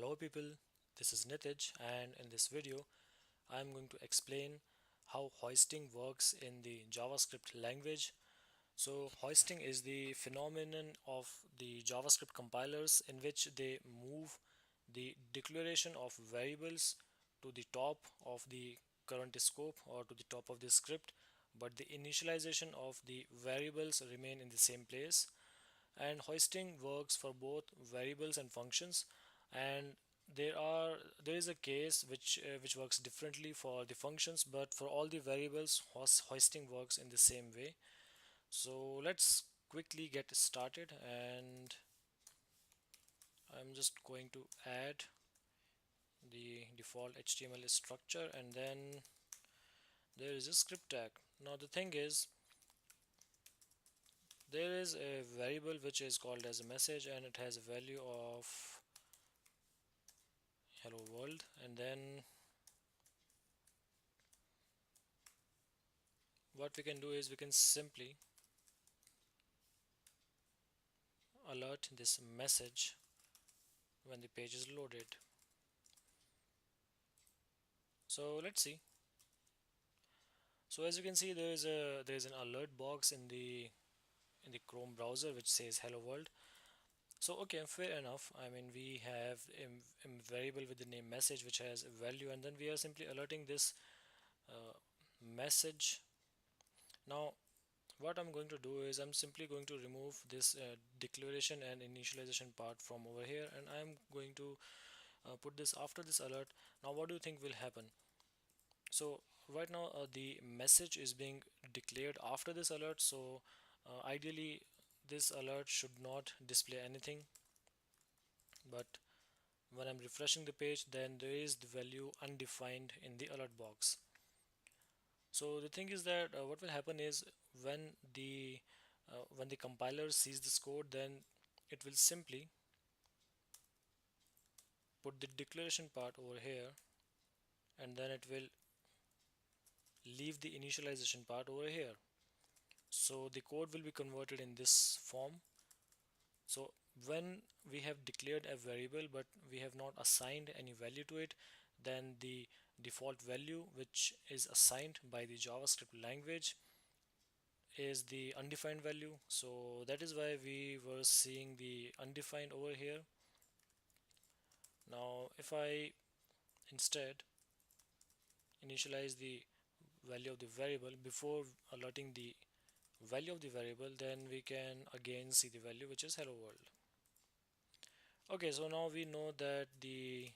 Hello people, this is Nitij, and in this video I am going to explain how hoisting works in the JavaScript language. So hoisting is the phenomenon of the JavaScript compilers in which they move the declaration of variables to the top of the current scope or to the top of the script, but the initialization of the variables remain in the same place. And hoisting works for both variables and functions, and there is a case which works differently for the functions, but for all the variables hoisting works in the same way. So let's quickly get started, and I'm just going to add the default HTML structure, and then there is a script tag. Now the thing is, there is a variable which is called as a message, and it has a value of hello world. And then what we can do is we can simply alert this message when the page is loaded. So let's see. So as you can see, there is an alert box in the Chrome browser which says hello world. So okay, fair enough. I mean, we have a variable with the name message which has a value, and then we are simply alerting this uh, message. Now what I'm going to do is I'm simply going to remove this declaration and initialization part from over here, and I'm going to put this after this alert. Now what do you think will happen? So right now the message is being declared after this alert, so ideally this alert should not display anything, but when I'm refreshing the page, then there is the value undefined in the alert box. So the thing is that what will happen is when the compiler sees this code, then it will simply put the declaration part over here, and then it will leave the initialization part over here. So the code will be converted in this form. So when we have declared a variable but we have not assigned any value to it, then the default value which is assigned by the JavaScript language is the undefined value. So that is why we were seeing the undefined over here. Now if I instead initialize the value of the variable before alerting the value of the variable, then we can again see the value which is hello world. Okay, so now we know that the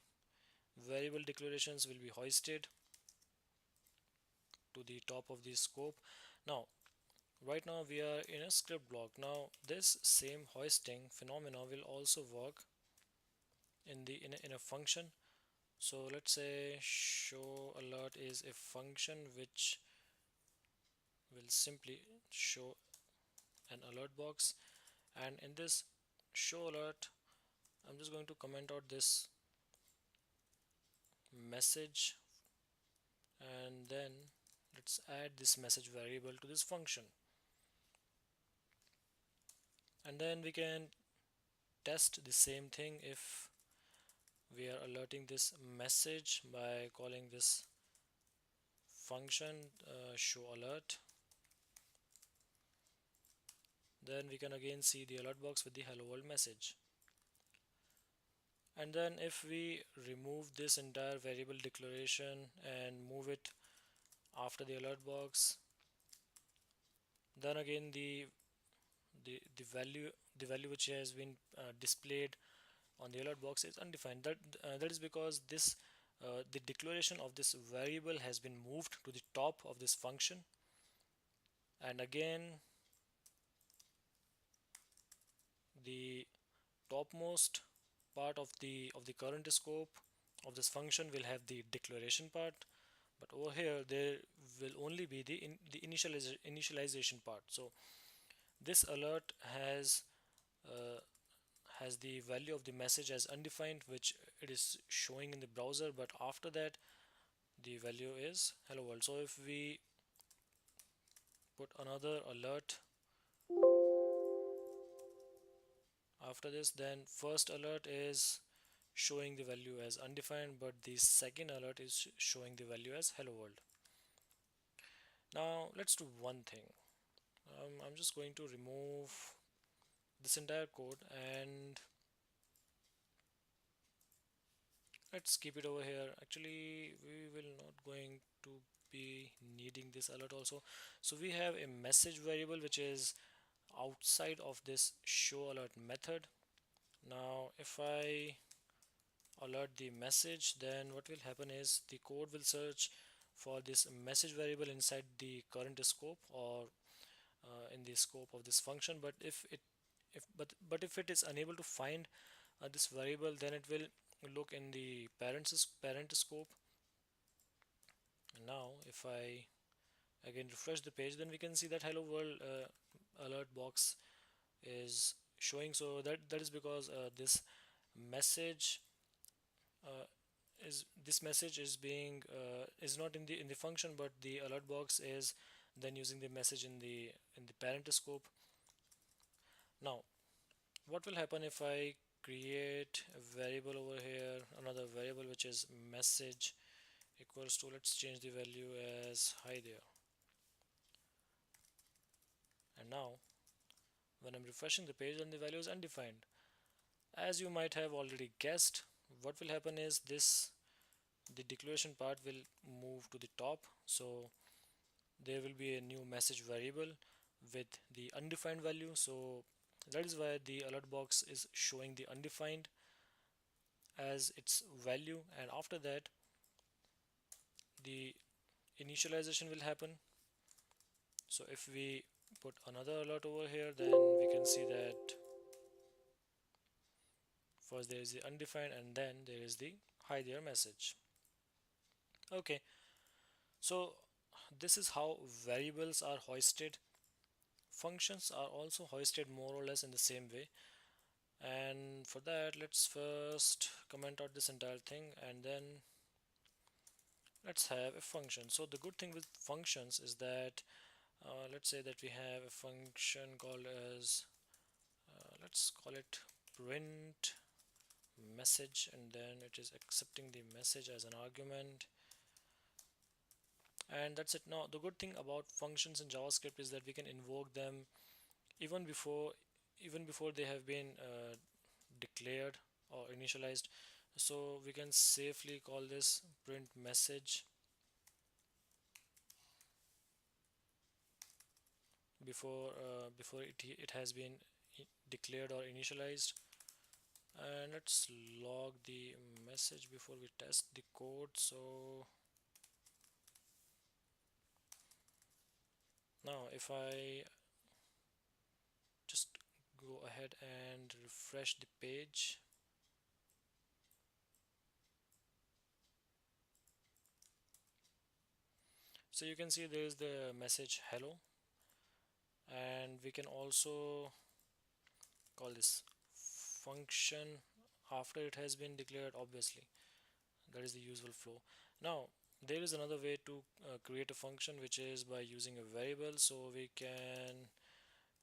variable declarations will be hoisted to the top of the scope. Now right now we are in a script block. Now this same hoisting phenomena will also work in a function. So let's say show alert is a function which will simply show an alert box, and in this show alert I'm just going to comment out this message, and then let's add this message variable to this function, and then we can test the same thing if we are alerting this message by calling this function show alert. Then we can again see the alert box with the hello world message. And then if we remove this entire variable declaration and move it after the alert box, then again the value which has been displayed on the alert box is undefined. That is because this the declaration of this variable has been moved to the top of this function, and again the topmost part of the current scope of this function will have the declaration part, but over here there will only be the initialization part. So this alert uh, has the value of the message as undefined, which it is showing in the browser, but after that the value is hello world. So if we put another alert after this, then first alert is showing the value as undefined, but the second alert is showing the value as hello world. Now let's do one thing. I'm just going to remove this entire code and let's keep it over here. Actually, we will not going to be needing this alert also. So we have a message variable which is outside of this show alert method. Now if I alert the message, then what will happen is the code will search for this message variable inside the current scope or in the scope of this function. But if it is unable to find this variable, then it will look in the parent scope. And now if I again refresh the page, then we can see that hello world alert box is showing. So that is because message uh, this message is being is not in the function, but the alert box is then using the message in the parent scope. Now what will happen if I create a variable over here, another variable which is message equals to, let's change the value as hi there. And now when I'm refreshing the page, then the value is undefined. As you might have already guessed, what will happen is this the declaration part will move to the top. So there will be a new message variable with the undefined value. So that is why the alert box is showing the undefined as its value, and after that the initialization will happen. So if we put another alert over here, then we can see that first there is the undefined and then there is the hi there message. Okay, so this is how variables are hoisted. Functions are also hoisted more or less in the same way. And for that, let's first comment out this entire thing and then let's have a function. So the good thing with functions is that let's say that we have a function called as let's call it print message, and then it is accepting the message as an argument, and that's it. Now the good thing about functions in JavaScript is that we can invoke them even before they have been declared or initialized. So we can safely call this print message before it has been declared or initialized. And let's log the message before we test the code. So now if I just go ahead and refresh the page, so you can see there is the message hello, and we can also call this function after it has been declared. Obviously that is the usual flow. Now there is another way to create a function, which is by using a variable. So we can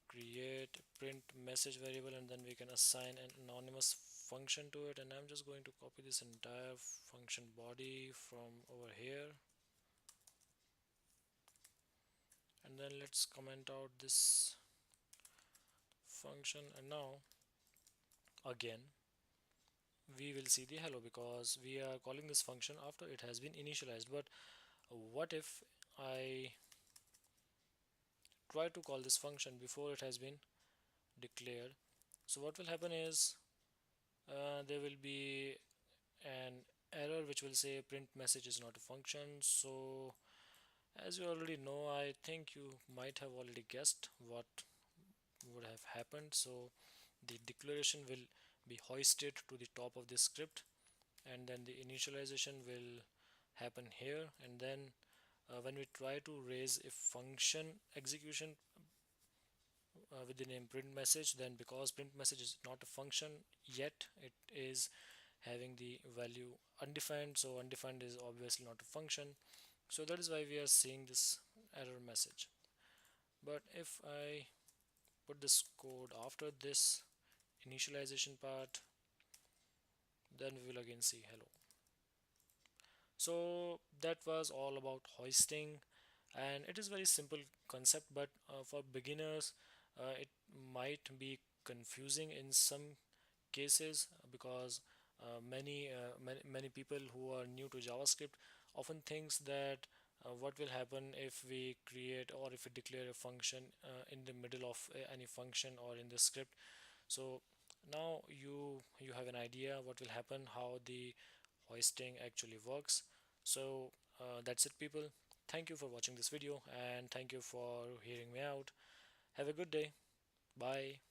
create a print message variable and then we can assign an anonymous function to it, and I'm just going to copy this entire function body from over here, and then let's comment out this function. And now again we will see the hello because we are calling this function after it has been initialized. But what if I try to call this function before it has been declared? So what will happen is there will be an error which will say print message is not a function. So as you already know, I think you might have already guessed what would have happened. So the declaration will be hoisted to the top of this script, and then the initialization will happen here, and then when we try to raise a function execution with the name print message, then because print message is not a function yet, it is having the value undefined, so undefined is obviously not a function. So that is why we are seeing this error message. But if I put this code after this initialization part, then we will again see hello. So that was all about hoisting, and it is very simple concept, but for beginners it might be confusing in some cases because many people who are new to JavaScript often thinks that what will happen if we create or if we declare a function in the middle of any function or in the script. So now you have an idea what will happen, how the hoisting actually works. So that's it, people. Thank you for watching this video and thank you for hearing me out. Have a good day. Bye.